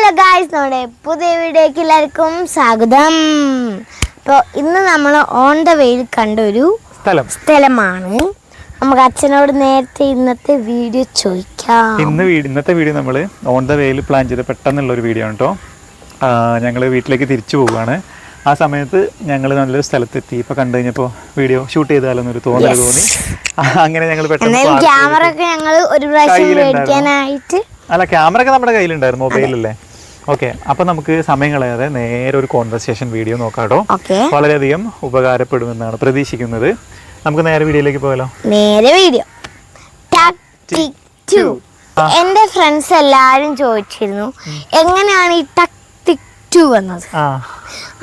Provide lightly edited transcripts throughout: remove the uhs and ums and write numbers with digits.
Hello guys, നമ്മുടെ പുതിയ വീഡിയോയ്ക്ക് എല്ലാവർക്കും സ്വാഗതം. അപ്പോൾ ഇന്ന് നമ്മൾ ഓൺ ദ വേയിൽ കണ്ട ഒരു സ്ഥലമാണ്. നമുക്ക് അച്ഛനോട് നേരത്തെ ഇന്നത്തെ വീഡിയോ ചോദിക്കാം. ഇന്നത്തെ വീഡിയോ നമ്മൾ ഓൺ ദ വേയിൽ പ്ലാൻ ചെയ്ത പെട്ടെന്നുള്ളൊരു വീഡിയോ ആണ് കേട്ടോ. ഞങ്ങൾ വീട്ടിലേക്ക് തിരിച്ചു പോവുകയാണ്. ആ സമയത്ത് ഞങ്ങൾ നല്ലൊരു സ്ഥലത്തെത്തി. ഇപ്പോൾ കണ്ടു കഴിഞ്ഞപ്പോൾ വീഡിയോ ഷൂട്ട് ചെയ്താലെന്നൊരു തോന്നൽ തോന്നി. അങ്ങനെ ഞങ്ങൾ പെട്ടെന്ന് ക്യാമറ ഒക്കെ ഞങ്ങൾ ഒരു പ്രാവശ്യം മേടിക്കാനായിട്ട് ക്യാമറ ഒക്കെ നമ്മുടെ കയ്യിലുണ്ടായിരുന്നു, മൊബൈലല്ലേ. ഓക്കെ, അപ്പോൾ നമുക്ക് സമയം കളയാതെ നേരെ ഒരു കോൺവെർസേഷൻ വീഡിയോ നോക്കാം കേട്ടോ. വളരെയധികം ഉപകാരപ്പെടുമെന്നാണ് പ്രതീക്ഷിക്കുന്നത്. നമുക്ക് നേരെ വീഡിയോയിലേക്ക് പോയാലോ. നേരെ വീഡിയോ. എന്റെ ഫ്രണ്ട്സ് എല്ലാരും ചോദിച്ചിരുന്നു എങ്ങനെയാണ് ഈ ടിക് 2 വന്നത്.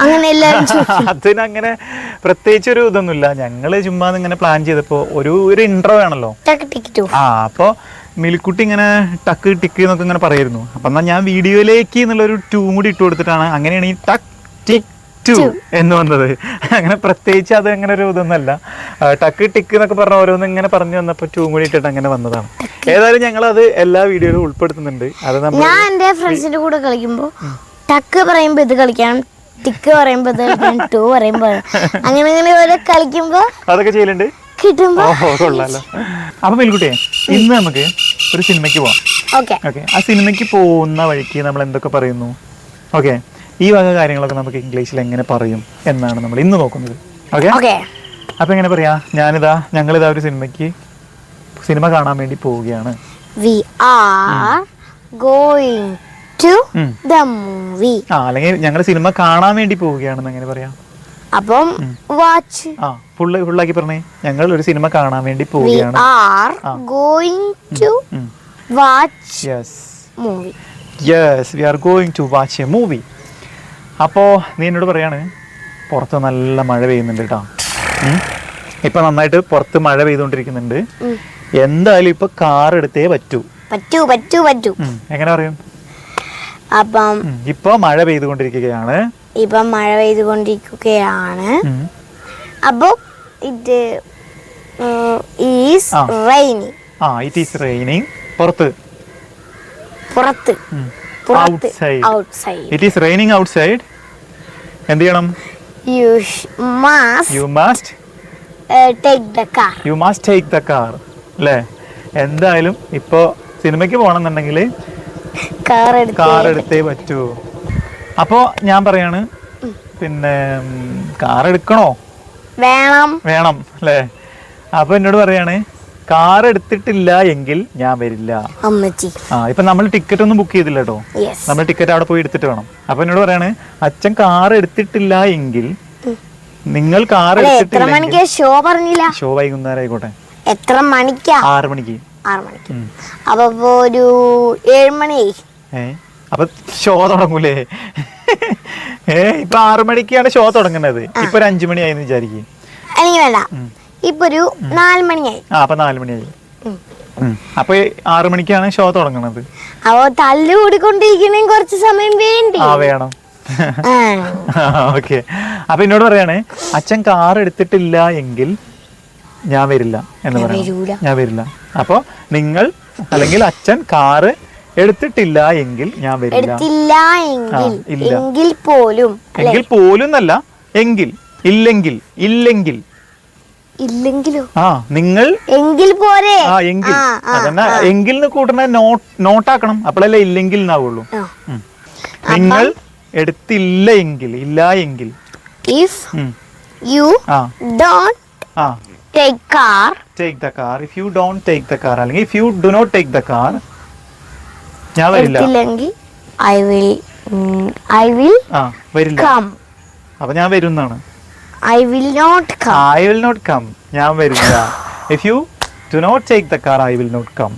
അങ്ങനെ അതിനങ്ങനെ പ്രത്യേകിച്ച് ഒരു ഇതൊന്നുമില്ല. ഞങ്ങള് ചുമ്മാ ഇങ്ങനെ പ്ലാൻ ചെയ്തപ്പോ ഒരു ഇൻട്രോ ആണല്ലോ. അപ്പൊ മിലിക്കുട്ടി ഇങ്ങനെ ടക്ക് ടിക്ക് എന്നൊക്കെ ഇങ്ങനെ പറയായിരുന്നു. അപ്പൊ എന്നാ ഞാൻ വീഡിയോയിലേക്ക് എന്നുള്ളൊരു 2 കൂടി ഇട്ട് കൊടുത്തിട്ടാണ് അങ്ങനെയാണ് ഈ ടിക് 2 എന്ന് വന്നത്. അങ്ങനെ പ്രത്യേകിച്ച് അത് അങ്ങനെ ഒരു ഇതൊന്നല്ല. ടക്ക് ടിക്ക് എന്നൊക്കെ പറഞ്ഞ ഓരോന്ന് ഇങ്ങനെ പറഞ്ഞു വന്നപ്പോ 2 കൂടി ഇട്ടിട്ട് അങ്ങനെ വന്നതാണ്. ഏതായാലും ഞങ്ങൾ അത് എല്ലാ വീഡിയോയിലും ഉൾപ്പെടുത്തുന്നുണ്ട്. അത് ഞാൻ എന്റെ ഫ്രണ്ട്സിന്റെ കൂടെ കളിക്കുമ്പോ ടക്ക് പറയുമ്പോ ഇത് കളിക്കണം, ടിക്ക് പറയുമ്പോ ഇത് കളിക്കണം, 2 പറയുമ്പോ അങ്ങനെ ഓരോ കളിക്കുമ്പോ അതൊക്കെ ചെയ്യലുണ്ട്. കൊള്ളാലോ. അപ്പൊ മിൽക്കുട്ടിയെ ഇന്ന് നമുക്ക് ഒരു സിനിമയ്ക്ക് പോവാം. ഓക്കെ, ആ സിനിമയ്ക്ക് പോകുന്ന വഴിക്ക് നമ്മൾ എന്തൊക്കെ പറയുന്നു, ഓക്കെ, ഈ വക കാര്യങ്ങളൊക്കെ നമുക്ക് ഇംഗ്ലീഷിൽ എങ്ങനെ പറയും എന്നാണ് നമ്മൾ ഇന്ന് നോക്കുന്നത്. ഓക്കെ, അപ്പൊ എങ്ങനെ പറയാ, ഞങ്ങളിതാ ഒരു സിനിമ കാണാൻ വേണ്ടി പോവുകയാണ്. We are going to the movie. അല്ലെങ്കിൽ ഞങ്ങൾ സിനിമ കാണാൻ വേണ്ടി പോവുകയാണെന്ന് എങ്ങനെ പറയാം? അപ്പം വാച്ച്. ഫുള്ളാക്കി പറഞ്ഞേ. ഞങ്ങൾ ഒരു സിനിമ കാണാൻ വേണ്ടി പോവുകയാണ്. We are going to watch movie. Yes, we are going to watch a movie. അപ്പോ നീ എന്നോട് പറയാണ് പുറത്ത് നല്ല മഴ പെയ്യുന്നുണ്ട് കേട്ടോ. ഇപ്പൊ നന്നായിട്ട് പുറത്ത് മഴ പെയ്തുകൊണ്ടിരിക്കുന്നുണ്ട്. എന്തായാലും ഇപ്പൊ കാർ എടുത്തേ പറ്റൂ. എങ്ങനെ പറയും? അപ്പം ഇപ്പൊ മഴ പെയ്തുകൊണ്ടിരിക്കുകയാണ്. അപ്പൊ it is raining. It is raining. പുറത്ത് outside. It is raining outside. എന്ത് ചെയ്യണം? You must take the car. അല്ലേ? എന്തായാലും ഇപ്പൊ സിനിമയ്ക്ക് പോകണമെന്നുണ്ടെങ്കിൽ കാർ എടുത്തേ പറ്റൂ. അപ്പോ ഞാൻ പറയാണ്, പിന്നെ കാർ എടുക്കണോ? വേണം അല്ലേ? അപ്പൊ എന്നോട് പറയാണ് കാർ എടുത്തിട്ടില്ല എങ്കിൽ ഞാൻ വരില്ല. ഇപ്പൊ നമ്മൾ ടിക്കറ്റ് ഒന്നും ബുക്ക് ചെയ്തില്ല കേട്ടോ. നമ്മൾ ടിക്കറ്റ് അവിടെ പോയി എടുത്തിട്ട് വേണം. അപ്പൊ എന്നോട് പറയാണ് അച്ഛൻ കാർ എടുത്തിട്ടില്ല എങ്കിൽ നിങ്ങൾ കാർ എടുത്തിട്ടില്ല. ഷോ വൈകുന്നേരം ആയിക്കോട്ടെ. എത്ര മണിക്കാ? 6 മണിക്ക്. അപ്പൊ ഒരു 7 മണി. അപ്പൊ ഷോ തുടങ്ങൂലേ? ഇപ്പൊ 6 മണിക്കാണ് ഷോ തുടങ്ങുന്നത്. ഇപ്പൊ ഒരു 5 മണിയായി വിചാരിക്കും. അല്ലെങ്കിൽ വേണ്ട, ഇപ്പൊ ഒരു 4 മണിയായി. അപ്പൊ 4 മണിയായി. അപ്പൊ 6 മണിക്കാണ് ഷോ തുടങ്ങുന്നത്. അപ്പൊ തല്ലുകൂടിക്കൊണ്ടിരിക്കണേ കുറച്ച് സമയം വേണം. ഓക്കെ, അപ്പൊ എന്നോട് പറയാണ് അച്ഛൻ കാർ എടുത്തിട്ടില്ല എങ്കിൽ ഞാൻ വരില്ല എന്ന് പറയാം. ഞാൻ വരില്ല. അപ്പൊ നിങ്ങൾ അല്ലെങ്കിൽ അച്ഛൻ കാറ് എടുത്തിട്ടില്ല എങ്കിൽ ഞാൻ വരില്ല. എങ്കിൽ പോലും അല്ല, ഇല്ലെങ്കിലോ? നിങ്ങൾ എങ്കിൽ പോരെ. അതന്നെ, എങ്കിൽ കൂട്ടുന്ന നോട്ടാക്കണം. അപ്പോഴല്ലേ ഇല്ലെങ്കിൽ എന്നാവുള്ളൂ. നിങ്ങൾ എടുത്തില്ല എങ്കിൽ, ഇല്ല എങ്കിൽ. If you don't take the car. If you don't take the car, അല്ലെങ്കിൽ if you do not take the car, ഞാൻ വരില്ല. I will വരില്ല. come. അപ്പൊ ഞാൻ വരുന്നാണ്. I will not come. ഞാൻ വരില്ല. If you do not take the car, I will not come.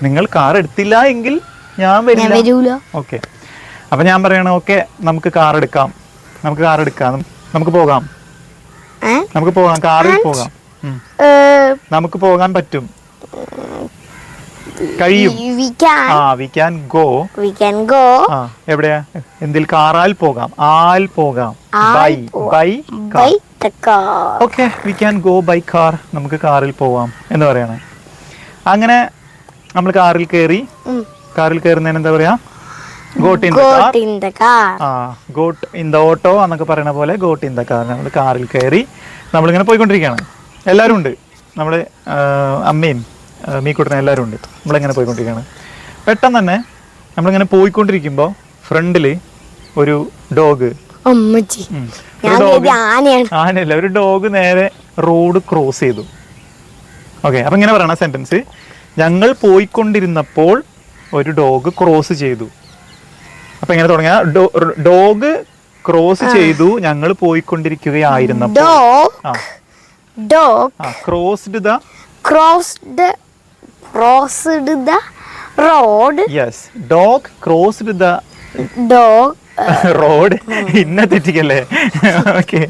നിങ്ങൾ car എടുത്തില്ല എങ്കിൽ ഞാൻ വരില്ല. ഓക്കെ, അപ്പൊ ഞാൻ പറയണം ഓക്കെ നമുക്ക് കാർ എടുക്കാം, നമുക്ക് പോകാം, കാറിൽ പോകാം, നമുക്ക് പോകാൻ പറ്റും, കഴിയും. we can go. എവിടെയാ? എന്തിൽ? കാറാൽ പോകാം. by car. Okay, we can go by car. നമുക്ക് കാറിൽ പോവാം എന്ന് പറയണേ. അങ്ങനെ നമ്മൾ കാറിൽ കയറുന്നതിന് എന്താ പറയാ? Got in the car got in the auto എന്നൊക്കെ പറയുന്ന പോലെ ഗോട്ട് ഇൻ ദ കാർ. നമ്മൾ കാറിൽ കയറി നമ്മളിങ്ങനെ പോയിക്കൊണ്ടിരിക്കുകയാണ്. എല്ലാവരും ഉണ്ട്, നമ്മൾ അമ്മയും മീക്കുട്ടനും എല്ലാവരും ഉണ്ട്. നമ്മളിങ്ങനെ പോയിക്കൊണ്ടിരിക്കുകയാണ്. പെട്ടെന്ന് തന്നെ നമ്മളിങ്ങനെ പോയിക്കൊണ്ടിരിക്കുമ്പോൾ ഫ്രണ്ടിൽ ഒരു ഡോഗ്, ആനയല്ല, ഒരു ഡോഗ് നേരെ റോഡ് ക്രോസ് ചെയ്തു. ഓക്കെ, അപ്പം ഇങ്ങനെ പറയണ സെന്റൻസ്, ഞങ്ങൾ പോയിക്കൊണ്ടിരുന്നപ്പോൾ ഒരു ഡോഗ് ക്രോസ് ചെയ്തു. അപ്പൊ എങ്ങനെ തുടങ്ങിയ, ഡോഗ് ക്രോസ് ചെയ്തു ഞങ്ങൾ പോയിക്കൊണ്ടിരിക്കുകയായിരുന്നപ്പോൾ. Crossed the road. Yes, dog crossed the road. ഇന്ന തെറ്റിക്കല്ലേ? Okay,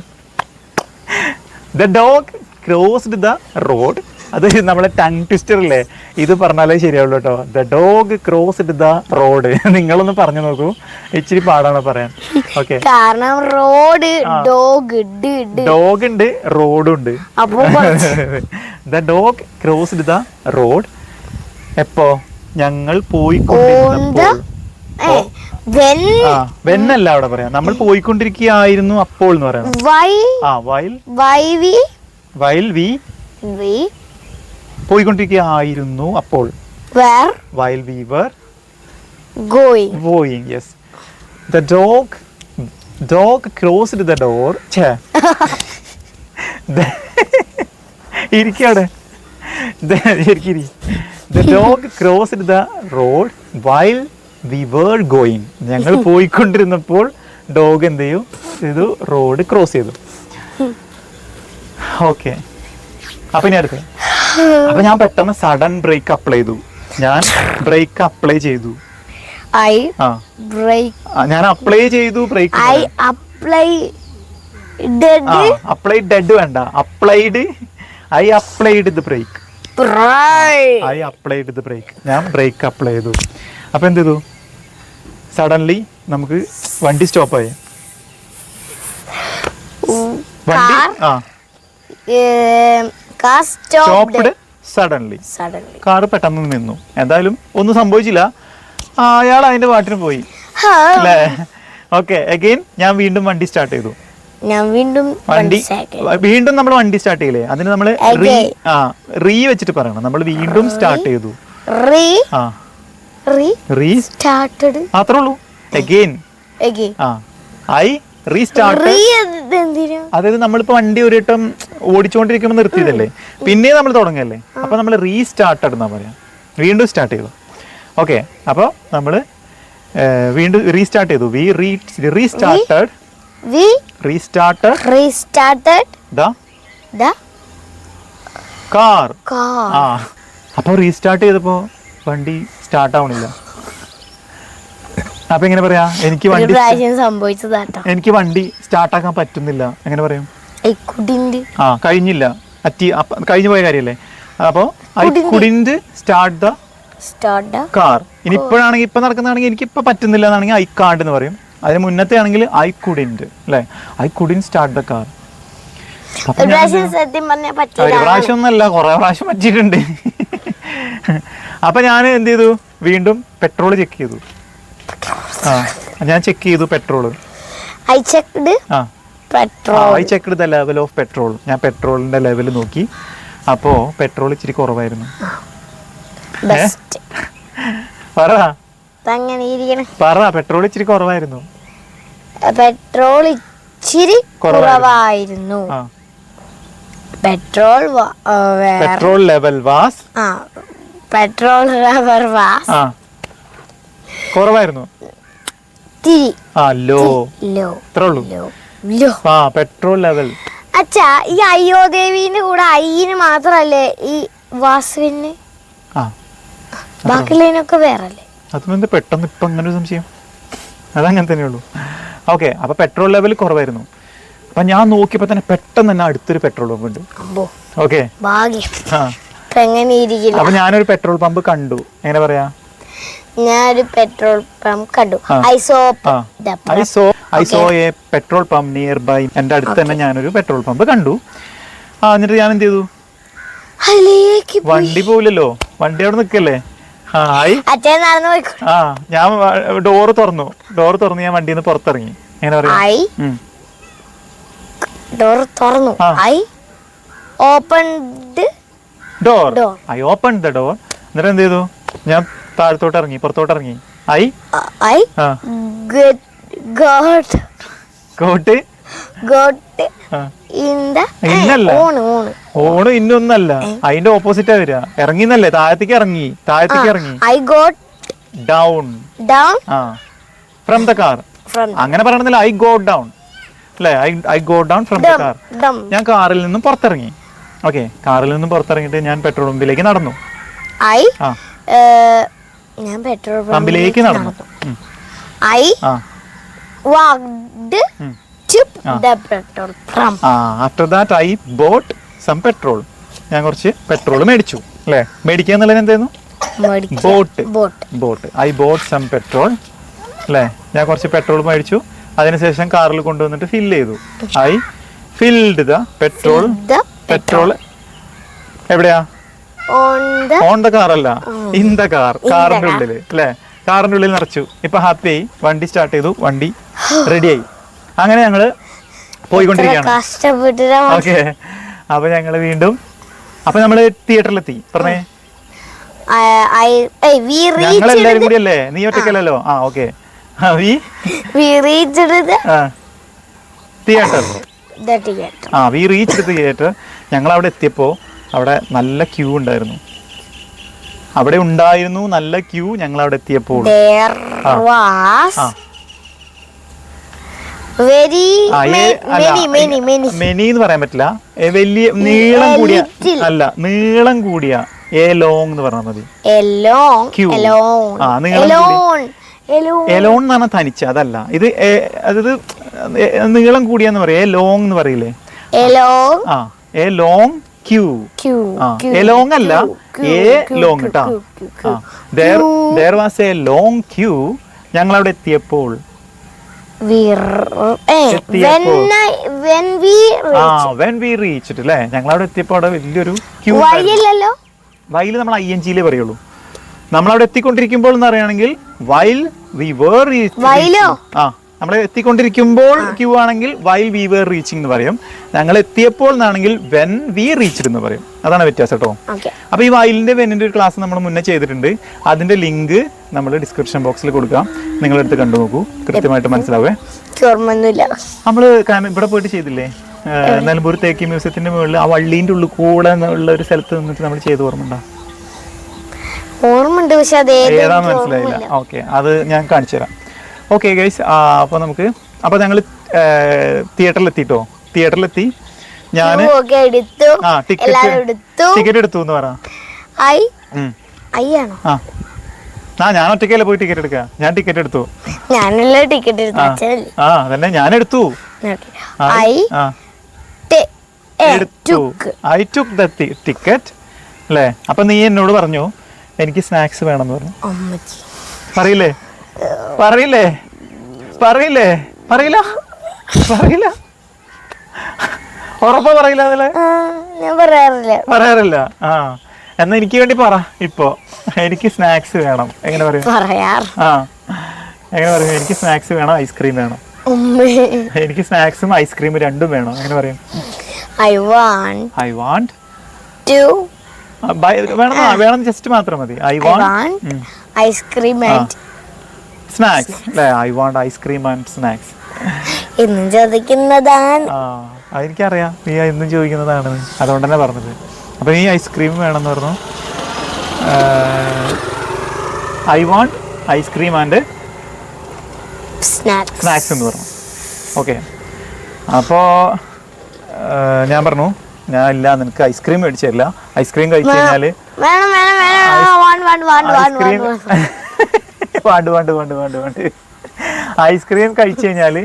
the dog crossed the road. അത് നമ്മളെ ടങ് ട്വിസ്റ്റർ അല്ലേ, ഇത് പറഞ്ഞാലേ ശരിയാവുള്ളൂ കേട്ടോ. The dog crossed the road. നിങ്ങളൊന്ന് പറഞ്ഞു നോക്കൂ, ഇച്ചിരി പാടാണ് പറയാൻ. ഓക്കെ, കാരണം റോഡ് ഡോഗ് ഉണ്ട്, റോഡും ഉണ്ട്. The dog crossed the road. എപ്പോ? ഞങ്ങൾ പോയിക്കൊണ്ടിരുന്നപ്പോൾ. വെന്നല്ല അവിടെ പറയാം, നമ്മൾ പോയിക്കൊണ്ടിരിക്കുകയായിരുന്നു അപ്പോൾ എന്ന് പറയാം. വൈൽ വി പോയിക്കൊണ്ടിരിക്കുകയായിരുന്നു അപ്പോൾ. While we were going. Yes, the dog closed the door. ഇരിക്കവിടെ. The dog crossed the road while we were going. ഞങ്ങൾ പോയിക്കൊണ്ടിരുന്നപ്പോൾ ഡോഗ് എന്ത് ചെയ്യും? ഇത് റോഡ് ക്രോസ് ചെയ്തു. ഓക്കെ, അപ്പൊ ഇനി അടുത്ത്. അപ്പൊ ഞാൻ പെട്ടെന്ന് സഡൻ ബ്രേക്ക് അപ്ലൈ ചെയ്തു. ഞാൻ ബ്രേക്ക് അപ്ലൈ ചെയ്തു. ഞാൻ അപ്ലൈ ചെയ്തു ബ്രേക്ക്. അപ്ലൈഡ് ഡെഡ് വേണ്ട, applied. I applied the brake. I applied the brake. ഞാൻ ബ്രേക്ക് അപ്ലൈ ചെയ്തു. അപ്പൊ എന്ത് ചെയ്തു? സഡൻലി നമുക്ക് വണ്ടി സ്റ്റോപ്പായി. Stopped suddenly. കാറ് പെട്ടെന്ന് നിന്നു. എന്തായാലും ഒന്നും സംഭവിച്ചില്ല, അയാൾ അതിന്റെ പാട്ടിന് പോയി അല്ലേ? ഓക്കെ, അഗൈൻ ഞാൻ വീണ്ടും വണ്ടി സ്റ്റാർട്ട് ചെയ്തു. വീണ്ടും നമ്മൾ വണ്ടി സ്റ്റാർട്ട് ചെയ്യില്ലേ, അതിന് നമ്മൾ റീ വെച്ചിട്ട് പറയണം. നമ്മൾ വീണ്ടും സ്റ്റാർട്ട് ചെയ്തു. അത്രേ ഉള്ളൂ. Again I restart. അതായത് നമ്മളിപ്പോ വണ്ടി ഒരു വട്ടം ഓടിച്ചുകൊണ്ടിരിക്കുമ്പോൾ നിർത്തിയതല്ലേ, പിന്നെ നമ്മൾ തുടങ്ങല്ലേ, അപ്പൊ നമ്മൾ റീസ്റ്റാർട്ടഡ് എന്നാ പറയാം. വീണ്ടും സ്റ്റാർട്ട് ചെയ്തു. ഓക്കെ, അപ്പൊ നമ്മള് വീണ്ടും റീസ്റ്റാർട്ട് ചെയ്തു. Restarted the car. അപ്പൊ റീസ്റ്റാർട്ട് ചെയ്തപ്പോ വണ്ടി സ്റ്റാർട്ട് ആവണില്ല. അപ്പൊ എങ്ങനെ പറയാ? എനിക്ക് വണ്ടി സ്റ്റാർട്ട് ആക്കാൻ പറ്റുന്നില്ല. എങ്ങനെ പറയും? കഴിഞ്ഞില്ല, കഴിഞ്ഞു പോയ കാര്യല്ലേ. അപ്പൊ I couldn't start the car. ഇനി ഇപ്പോഴാണെങ്കിൽ, ഇപ്പൊ നടക്കുന്നതാണെങ്കിൽ എനിക്ക് ഇപ്പൊ പറ്റുന്നില്ല എന്നാണെങ്കിൽ ഐ കാർഡ് എന്ന് പറയും. അതിന് മുന്നത്തെ ആണെങ്കിൽ ഐ കുഡിന്റ് അല്ലെ, I couldn't start the car. ഒരു പ്രാവശ്യം ഒന്നല്ല, കുറെ പ്രാവശ്യം പറ്റിയിട്ടുണ്ട്. അപ്പൊ ഞാൻ എന്ത് ചെയ്തു? വീണ്ടും പെട്രോൾ ചെക്ക് ചെയ്തു. ഞാൻ ചെക്ക് ചെയ്തു petrol. I checked the level of petrol. ഞാൻ പെട്രോളിന്റെ ലെവൽ നോക്കി. അപ്പോ പെട്രോൾ ഇച്ചിരി കുറവായിരുന്നു. പറ പെട്രോൾ ഇച്ചിരി കുറവായിരുന്നു. പെട്രോൾ ലെവൽ വാസ് കുറവായിരുന്നു. Petrol level. അച്ഛാ, ഈ അയ്യോദേവിന്റെ കൂടെ അയ്യന് മാത്രല്ലേ ഈ വാസുവിന്? ബാക്കിയുള്ളതിനൊക്കെ വേറല്ലേ? അതിനെന്ത് പെട്ടെന്ന് ഇപ്പൊ അങ്ങനെ ഒരു സംശയം? അതങ്ങനെ തന്നെയുള്ളൂ. ഓക്കെ, അപ്പൊ പെട്രോൾ ലെവൽ കുറവായിരുന്നു. അപ്പൊ ഞാൻ നോക്കിയപ്പോ തന്നെ പെട്ടെന്ന് തന്നെ അടുത്തൊരു പെട്രോൾ പമ്പ് ഉണ്ട്. ഓക്കെ, അപ്പൊ ഞാനൊരു പെട്രോൾ പമ്പ് കണ്ടു. എങ്ങനെ പറയാ? ഞാനൊരു പെട്രോൾ പമ്പ് കണ്ടു. I saw a petrol pump nearby. എന്റെ അടുത്ത് തന്നെ ഞാനൊരു പെട്രോൾ പമ്പ് കണ്ടു. എന്നിട്ട് ഞാൻ എന്ത് ചെയ്തു? വണ്ടി പോവില്ലല്ലോ, വണ്ടി അവിടെ നിൽക്കല്ലേ. ഹായ്. അച്ഛൻ നടന്നു പോയിക്കോ. ആ ഞാൻ ഡോറ് തുറന്നു ഞാൻ വണ്ടിയിൽ നിന്ന് പുറത്തിറങ്ങി. എങ്ങനെ പറയാം? ഡോർ തുറന്നു. I open door. I open the door. എന്നിട്ട് എന്ത് ചെയ്തു? ഞാൻ പുറത്തോട്ട് ഇറങ്ങി. ഐ ഓണ് ഇന്നൊന്നല്ല, അതിന്റെ ഓപ്പോസിറ്റാ വരിക. ഇറങ്ങിന്നല്ലേ? താഴത്തേക്ക് ഇറങ്ങി. I got down from the car. അങ്ങനെ പറയണമെന്നില്ല. ഐ ഗോട്ട് ഡൗൺ അല്ലേ? I got down from the car. ഞാൻ കാറിൽ നിന്നും പുറത്തിറങ്ങി. ഓക്കെ, കാറിൽ നിന്നും പുറത്തിറങ്ങിയിട്ട് ഞാൻ പെട്രോൾ പമ്പിലേക്ക് നടന്നു. ഞാൻ പെട്രോൾ പമ്പിലേക്ക് നടന്നു. I walked to the petrol pump. After that I bought some petrol. ഞാൻ കുറച്ച് പെട്രോൾ മേടിച്ചു അല്ലേ? മേടിക്കുക എന്നുള്ളത് എന്തായിരുന്നു? Bought. I bought some petrol അല്ലേ? ഞാൻ കുറച്ച് പെട്രോൾ മേടിച്ചു. അതിനുശേഷം കാറിൽ കൊണ്ടുവന്നിട്ട് ഫില്ല് ചെയ്തു. I filled the petrol. Petrol എവിടെയാ? ഓൺ ദ കാർ അല്ല, ഇൻ ദ കാർ. കാറിന്റെ ഉള്ളിൽ അല്ലേ? കാറിന്റെ ഉള്ളിൽ നിറച്ചു. ഇപ്പൊ ഹാപ്പി ആയി. വണ്ടി സ്റ്റാർട്ട് ചെയ്തു. വണ്ടി റെഡിയായി. അങ്ങനെ ഞങ്ങള് പോയിക്കൊണ്ടിരിക്കുകയാണ്. ഓക്കെ, അപ്പൊ ഞങ്ങള് വീണ്ടും നമ്മള് തിയേറ്ററിലെത്തി. പറഞ്ഞേ, ഞങ്ങളെല്ലാരും കൂടി അല്ലേ? നീ ഒറ്റക്കല്ലോ? ഓക്കെ. തിയേറ്റർ. ഞങ്ങൾ അവിടെ എത്തിയപ്പോ അവിടെ നല്ല ക്യൂ ഉണ്ടായിരുന്നു. നല്ല ക്യൂ ഞങ്ങൾ അവിടെ എത്തിയപ്പോൾ. മെനി എന്ന് പറയാൻ പറ്റില്ല. വലിയ നീളം കൂടിയ എ ലോങ് എന്ന് പറഞ്ഞാൽ മതി. എലോൺ എന്ന് പറഞ്ഞാൽ തനിച്ച, അതല്ല. ഇത് അതായത് നീളം കൂടിയെന്ന് പറയാം. എ ലോങ് എന്ന് പറയില്ലേ? A long Q. ലോങ് അല്ല, എ ലോങ് കേട്ടാ. there was a long queue. ഞങ്ങൾ അവിടെ എത്തിയപ്പോൾ when we reached അല്ലേ? ഞങ്ങൾ അവിടെ എത്തിയപ്പോൾ അവിടെ വലിയൊരു ക്യൂ. വൈൽ നമ്മൾ ING പറയുള്ളൂ. നമ്മളവിടെ എത്തിക്കൊണ്ടിരിക്കുമ്പോൾ എന്ന് പറയുകയാണെങ്കിൽ while we were നമ്മൾ എത്തിക്കൊണ്ടിരിക്കുമ്പോൾ ക്യൂ ആണെങ്കിൽ while we were reaching എന്ന് പറയും. ഞങ്ങൾ എത്തിയപ്പോൾ എന്നാണെങ്കിൽ when we reached എന്ന് പറയും. അതാണ് വ്യത്യാസം കേട്ടോ. അപ്പൊ ഈ വൈലിന്റെ വെന്നിന്റെ ഒരു ക്ലാസ് നമ്മൾ മുന്നേ ചെയ്തിട്ടുണ്ട്. അതിന്റെ ലിങ്ക് നമ്മൾ ഡിസ്ക്രിപ്ഷൻ ബോക്സിൽ കൊടുക്കാം. നിങ്ങളെടുത്ത് കണ്ടു നോക്കൂ, കൃത്യമായിട്ട് മനസ്സിലാവേ. നമ്മള് ഇവിടെ പോയിട്ട് ചെയ്തില്ലേ? നിലമ്പൂർ തേക്കി മ്യൂസിയത്തിന്റെ മുകളിൽ ആ വള്ളീന്റെ ഉള്ളിൽ കൂടെ ഉള്ള ഒരു സ്ഥലത്ത് നിന്നിട്ട് നമ്മൾ ചെയ്ത് ഓർമ്മയുണ്ടോ? പക്ഷെ ഏതാന്ന് മനസ്സിലായില്ല. ഓക്കെ, അത് ഞാൻ കാണിച്ചു തരാം. ഓക്കെ ഗൈസ്, അപ്പൊ ഞങ്ങൾ തിയേറ്ററിലെത്തി. ഞാൻ ടിക്കറ്റ് എടുത്തു എന്ന് പറ. ഞാൻ ഒറ്റയ്ക്കല്ലേ പോയി ടിക്കറ്റ് എടുക്കുക. ഞാൻ ടിക്കറ്റ് എടുത്തു. അതന്നെ ഞാൻ എടുത്തു. ഐ ടുക്ക് ദ ടിക്കറ്റ് അല്ലേ? അപ്പൊ നീ എന്നോട് പറഞ്ഞു എനിക്ക് സ്നാക്സ് വേണമെന്ന് പറഞ്ഞു. പറയില്ല ഉറപ്പാ? പറയില്ല അതില്? പറയാറില്ല. എന്നാ എനിക്ക് വേണ്ടി പറ. ഇപ്പൊ എനിക്ക് സ്നാക്സ് വേണം. എങ്ങനെ പറയും? എങ്ങനെ പറയും? എനിക്ക് സ്നാക്സ് വേണം, ഐസ്ക്രീം വേണം. എനിക്ക് സ്നാക്സും ഐസ്ക്രീമും രണ്ടും വേണം. എങ്ങനെ പറയും? ഐ വാണ്ട് വേണം ജസ്റ്റ് മാത്രം മതി. I want ice cream and snacks അല്ലേ? I want ice cream and snacks എന്നും ചോദിക്കുന്നതാണ്. അതെനിക്കറിയാം, നീ എന്നും ചോദിക്കുന്നതാണ്. അതുകൊണ്ട് തന്നെ പറഞ്ഞത്. അപ്പൊ നീ ഐസ്ക്രീം വേണമെന്ന് പറഞ്ഞു. I want ice cream and snacks എന്ന് പറഞ്ഞു. ഓക്കെ, അപ്പോ ഞാൻ പറഞ്ഞു ഞാൻ ഇല്ല, നിനക്ക് ഐസ്ക്രീം മേടിച്ചു തരില്ല. ഐസ്ക്രീം കഴിച്ചു കഴിഞ്ഞാല് ഐസ്ക്രീം കഴിച്ചു കഴിഞ്ഞാല്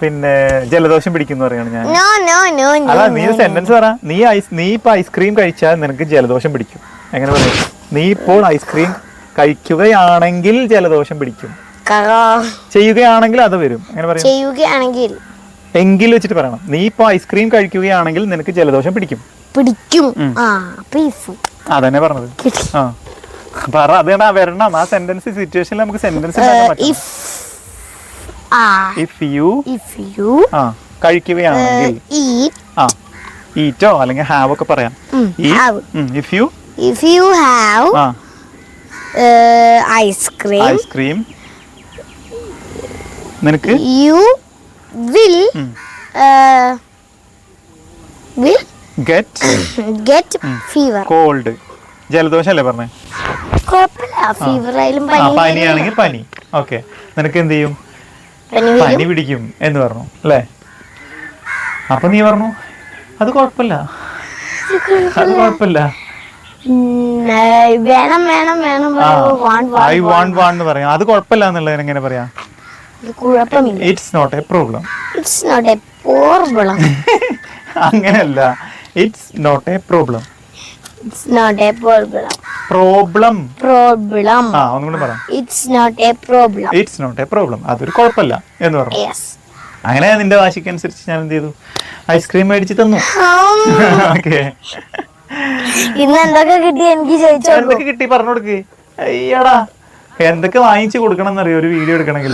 പിന്നെ ജലദോഷം പിടിക്കുന്നു പറയാണ് ഞാൻ. അല്ല, നീ സെന്റൻസ് പറ. നീ ഇപ്പൊ ഐസ്ക്രീം കഴിച്ചാൽ നിനക്ക് ജലദോഷം പിടിക്കും. എങ്ങനെ പറയും? നീ ഇപ്പോൾ ഐസ്ക്രീം കഴിക്കുകയാണെങ്കിൽ ജലദോഷം പിടിക്കും. ചെയ്യുകയാണെങ്കിൽ അത് വരും. എങ്ങനെ പറയും? ചെയ്യുകയാണെങ്കിൽ എങ്കിൽ വെച്ചിട്ട് പറയണം. നീ ഇപ്പൊ ഐസ്ക്രീം കഴിക്കുകയാണെങ്കിൽ നിനക്ക് ജലദോഷം പിടിക്കും. അതന്നെ പറഞ്ഞത്. പറ അതേടാ വരണം ആ സെന്റൻസ് സിറ്റുവേഷനിൽ നമുക്ക് സെന്റൻസ് ഇഫ് യു കഴിക്കുകയാണെങ്കിൽ ഈറ്റോ അല്ലെങ്കിൽ ഹാവ് ഒക്കെ പറയാം. ഇഫ് യു ഹാവ് ഐസ്ക്രീം നിനക്ക് you will get fever. Cold ജലദോഷം അല്ലേ പറഞ്ഞേ? ഫീവർ ആയാലും പനിയാണെങ്കിൽ പനി. ഓക്കെ, നിനക്ക് എന്ത് ചെയ്യും? പനി പിടിക്കും എന്ന് പറഞ്ഞു അല്ലേ? അപ്പൊ നീ പറഞ്ഞു അത് കുഴപ്പമില്ല, അത് കുഴപ്പമില്ല. വേണം വേണം വേണം ഐ വാണ്ട് എന്ന് പറയാം. അത് കുഴപ്പമില്ല എന്നുള്ളത് എങ്ങനെ പറയാം? It's not a problem. It's not a problem. അങ്ങനെയല്ല, it's not a problem. It's not a problem. Problem. ഒന്നുകൂടി പറ. It's not a problem. It's not a problem. അതൊരു കുഴപ്പമില്ല എന്ന് പറഞ്ഞു. Yes. അങ്ങനെ നിന്റെ വാശിക്ക് അനുസരിച്ച് ഞാൻ എന്ത് ചെയ്തു? ഐസ്ക്രീം മേടിച്ച് തന്നു. ഓക്കെ. ഇന്ന് എന്തൊക്കെ കിട്ടി എനിക്ക് ചോദിച്ചോ. എന്തൊക്കെ കിട്ടി പറഞ്ഞു കൊടുക്ക്. അയ്യടാ, എന്തൊക്കെ വാങ്ങിച്ചു കൊടുക്കണം എന്നറിയോ ഒരു വീഡിയോ എടുക്കണമെങ്കിൽ?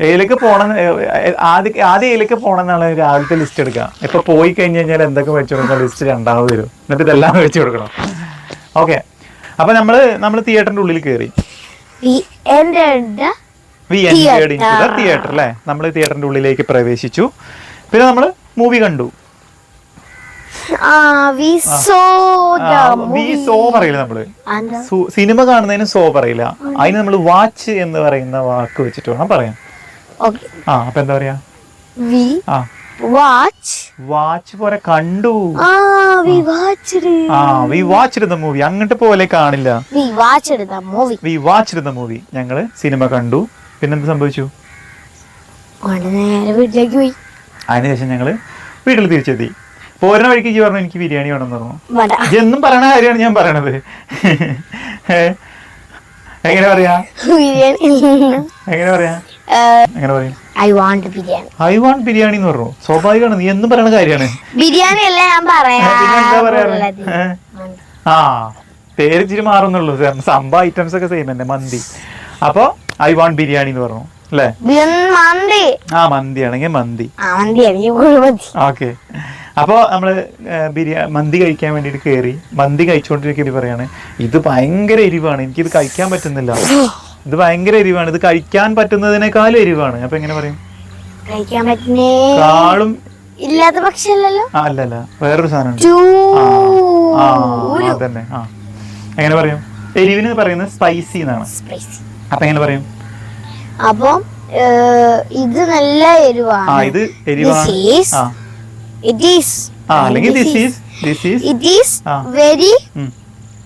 ഏതിലേക്ക് പോണം, ആദ്യം ഏതിലേക്ക് പോണം എന്നാണ് രാവിലത്തെ ലിസ്റ്റ് എടുക്കുക. ഇപ്പൊ പോയി കഴിഞ്ഞ് കഴിഞ്ഞാൽ എന്തൊക്കെ മേടിച്ചു കൊടുക്കണം ലിസ്റ്റ് രണ്ടാമത് വരും. എന്നിട്ട് ഇതെല്ലാം മേടിച്ചു കൊടുക്കണം. ഓക്കെ, അപ്പൊ നമ്മള് തിയേറ്ററിന്റെ ഉള്ളിൽ കയറി. തിയേറ്റർ അല്ലേ? നമ്മള് തിയേറ്ററിന്റെ ഉള്ളിലേക്ക് പ്രവേശിച്ചു. പിന്നെ നമ്മള് മൂവി കണ്ടു. പറയില്ല നമ്മള് സിനിമ കാണുന്നതിന് സോ പറയില്ല. അതിന് നമ്മള് വാച്ച് എന്ന് പറയുന്ന വാക്ക് വെച്ചിട്ട് വേണം പറയാൻ. അപ്പൊ എന്താ പറയാ? വാച്ച് പോലെ കണ്ടു. We watched the movie. അങ്ങോട്ട് പോലെ കാണില്ല. We watched the movie. ഞങ്ങള് സിനിമ കണ്ടു. പിന്നെന്ത് സംഭവിച്ചു? വീട്ടിലേക്ക് പോയി. അതിനുശേഷം ഞങ്ങള് വീട്ടിൽ തിരിച്ചെത്തി. പോരുന്ന വഴിക്ക് പറഞ്ഞു എനിക്ക് ബിരിയാണി വേണമെന്ന് പറഞ്ഞു. എന്നും പറയണ കാര്യമാണ് ഞാൻ പറയണത്. എങ്ങനെ പറയാ? എങ്ങനെ പറയാ? എങ്ങനെ പറയും? ഐ വാണ്ട് ബിരിയാണി എന്ന് പറഞ്ഞു. സ്വാഭാവികമാണ്, നീ എന്നും പറയണ കാര്യമാണ്. ബിരിയാണി അല്ല ഞാൻ എന്താ പറയാറ്? പേര് ഇച്ചിരി മാറുന്നുള്ളൂ. സംഭവ ഐറ്റംസ് ഒക്കെ സെയിം തന്നെ. മന്തി. അപ്പൊ ഐ വാണ്ട് ബിരിയാണി എന്ന് പറഞ്ഞു അല്ലേ? മന്തി ആണെങ്കിൽ മന്തി. ഓക്കെ, അപ്പൊ നമ്മള് മന്തി കഴിക്കാൻ വേണ്ടിട്ട് കേറി. മന്തി കഴിച്ചോണ്ടിരിക്കുക പറയാണ് ഇത് ഭയങ്കര എരിവാണ്, എനിക്കിത് കഴിക്കാൻ പറ്റുന്നില്ല, ഇത് ഭയങ്കര എരിവാണ്, ഇത് കഴിക്കാൻ പറ്റുന്നതിനേക്കാളും എരിവാണ്. അപ്പൊ എങ്ങനെ പറയും? കാളും ഇല്ലാത്ത പക്ഷല്ലല്ലോ. അല്ലല്ല, വേറൊരു സാധനം അതന്നെ. എങ്ങനെ പറയും? എരിവിന് പറയുന്നത് സ്പൈസി എന്നാണ്. അപ്പൊ എങ്ങനെ പറയും? അപ്പൊ ഇത് നല്ല എരിവാണ്. ഇത് എരിവാണ്.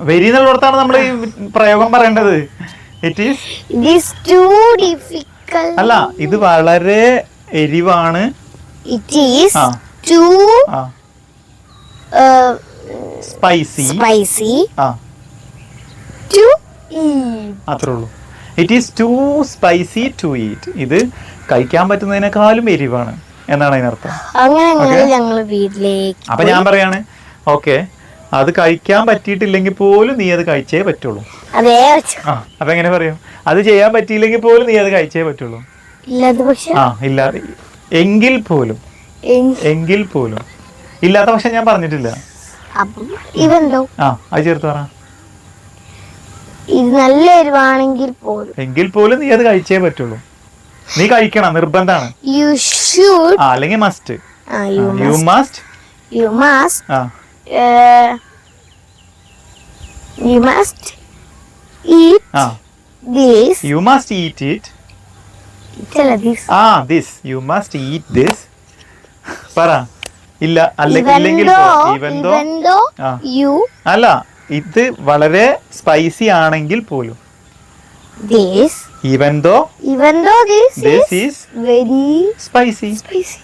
വെരി എന്നുള്ളടത്താണ് നമ്മൾ ഈ പ്രയോഗം പറയേണ്ടത്. അല്ല, ഇത് വളരെ എരിവാണ്. സ്പൈസി. അത്രേ ഉള്ളൂ. It is too spicy to eat. ഇത് കഴിക്കാൻ പറ്റുന്നതിനേക്കാളും എരിവാണ് എന്നാണ് അതിനർത്ഥം. അപ്പൊ ഞാൻ പറയാണ് ഓക്കെ, അത് കഴിക്കാൻ പറ്റിയിട്ടില്ലെങ്കിൽ പോലും നീ അത് കഴിച്ചേ പറ്റുള്ളൂ. അപ്പൊ എങ്ങനെ പറയും? അത് ചെയ്യാൻ പറ്റിയില്ലെങ്കിൽ പോലും നീ അത് കഴിച്ചേ പറ്റുള്ളൂ. ഇല്ലാതെ എങ്കിൽ പോലും ഇല്ലാത്ത പക്ഷെ ഞാൻ പറഞ്ഞിട്ടില്ല. അത് ചേർത്ത് പറ. ഇത് നല്ല എരിവാണെങ്കിൽ പോലും നീ അത് കഴിച്ചേ പറ്റുള്ളൂ. നീ കഴിക്കണം, നിർബന്ധമാണ്. അല്ലെങ്കിൽ must. You must eat it. You must eat this. പറ. ഇല്ല, അല്ലെങ്കിൽ അല്ല, ഇത് വളരെ സ്പൈസി ആണെങ്കിൽ പോലും. Even though this is very spicy.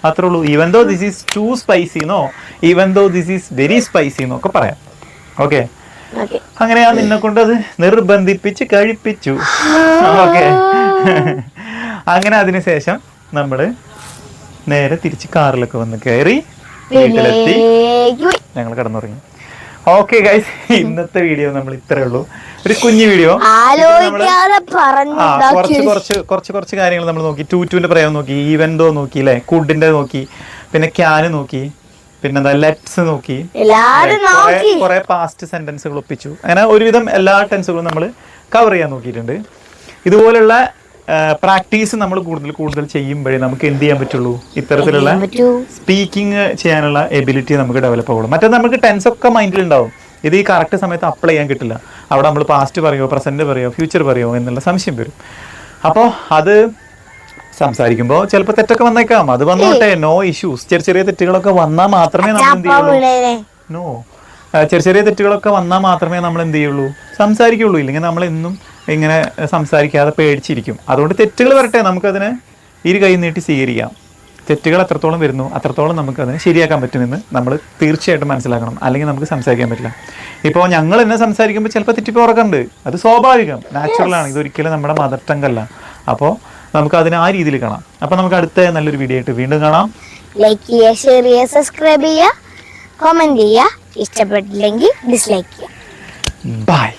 അത്രേ ഉള്ളൂ. Even though this is too spicy, no. Even though this is very spicy എന്നൊക്കെ പറയാം. ഓക്കെ, അങ്ങനെ ഞാൻ നിന്നെ കൊണ്ട് അത് നിർബന്ധിപ്പിച്ച് കഴിപ്പിച്ചു. ഓക്കെ, അങ്ങനെ അതിനുശേഷം നമ്മള് നേരെ തിരിച്ച് കാറിലൊക്കെ വന്ന് കയറി വീട്ടിലെത്തി. ഞങ്ങൾ കിടന്നുറങ്ങി. ഓക്കെ ഗൈസ്, ഇന്നത്തെ വീഡിയോ നമ്മൾ ഇത്രേ ഉള്ളൂ. ഒരു കുഞ്ഞു വീഡിയോ. കുറച്ച് കാര്യങ്ങൾ നമ്മൾ നോക്കി. ടൂറ്റുവിന്റെ പ്രയോഗം നോക്കി, ഈവൻഡോ നോക്കി അല്ലെ, കുഡിന്റെ നോക്കി, പിന്നെ ക്യാന് നോക്കി, പിന്നെന്താ ലെറ്റ്സ് നോക്കി, കുറെ പാസ്റ്റ് സെന്റൻസുകൾ ഒപ്പിച്ചു. അങ്ങനെ ഒരുവിധം എല്ലാ ടെൻസുകളും നമ്മൾ കവർ ചെയ്യാൻ നോക്കിയിട്ടുണ്ട്. ഇതുപോലുള്ള പ്രാക്ടീസ് നമ്മൾ കൂടുതൽ ചെയ്യുമ്പോഴേ നമുക്ക് എന്ത് ചെയ്യാൻ പറ്റുള്ളൂ, ഇത്തരത്തിലുള്ള സ്പീക്കിംഗ് ചെയ്യാനുള്ള എബിലിറ്റി നമുക്ക് ഡെവലപ്പ് ആവുള്ളൂ. മറ്റേ നമുക്ക് ടെൻസ് ഒക്കെ മൈൻഡിൽ ഉണ്ടാവും, ഇത് ഈ കറക്റ്റ് സമയത്ത് അപ്ലൈ ചെയ്യാൻ കിട്ടില്ല. അവിടെ നമ്മൾ പാസ്റ്റ് പറയോ, പ്രസന്റ് പറയോ, ഫ്യൂച്ചർ പറയോ എന്നുള്ള സംശയം വരും. അപ്പോൾ അത് സംസാരിക്കുമ്പോൾ ചിലപ്പോൾ തെറ്റൊക്കെ വന്നേക്കാം, അത് വന്നോട്ടെ, നോ ഇഷ്യൂസ്. ചെറിയ തെറ്റുകളൊക്കെ വന്നാൽ മാത്രമേ നമ്മൾ എന്ത് ചെയ്യുള്ളൂ, ചെറിയ തെറ്റുകളൊക്കെ വന്നാൽ മാത്രമേ നമ്മൾ എന്ത് ചെയ്യുള്ളൂ, സംസാരിക്കുള്ളൂ. ഇല്ലെങ്കിൽ നമ്മൾ എന്നും ഇങ്ങനെ സംസാരിക്കാതെ പേടിച്ചിരിക്കും. അതുകൊണ്ട് തെറ്റുകൾ വരട്ടെ, നമുക്കതിനെ ഇരു കൈ നീട്ടി സ്വീകരിക്കാം. തെറ്റുകൾ എത്രത്തോളം വരുന്നു അത്രത്തോളം നമുക്കതിനെ ശരിയാക്കാൻ പറ്റുമെന്ന് നമ്മൾ തീർച്ചയായിട്ടും മനസ്സിലാക്കണം. അല്ലെങ്കിൽ നമുക്ക് സംസാരിക്കാൻ പറ്റില്ല. ഇപ്പോൾ ഞങ്ങൾ എന്നെ സംസാരിക്കുമ്പോൾ ചിലപ്പോൾ തെറ്റിപ്പോറക്കുണ്ട്, അത് സ്വാഭാവികം, നാച്ചുറലാണ്. ഇതൊരിക്കലും നമ്മുടെ മദർ ടങ് അല്ല. അപ്പോൾ നമുക്ക് അതിനെ ആ രീതിയിൽ കാണാം. അപ്പോൾ നമുക്ക് അടുത്ത നല്ലൊരു വീഡിയോ ആയിട്ട് വീണ്ടും കാണാം. ലൈക്ക് ചെയ്യുക, ഷെയർ ചെയ്യുക, സബ്സ്ക്രൈബ് ചെയ്യുക, കമന്റ് ചെയ്യുക. ഇഷ്ടപ്പെട്ടില്ലെങ്കിൽ ഡിസ്ലൈക്ക് ചെയ്യുക. ബൈ.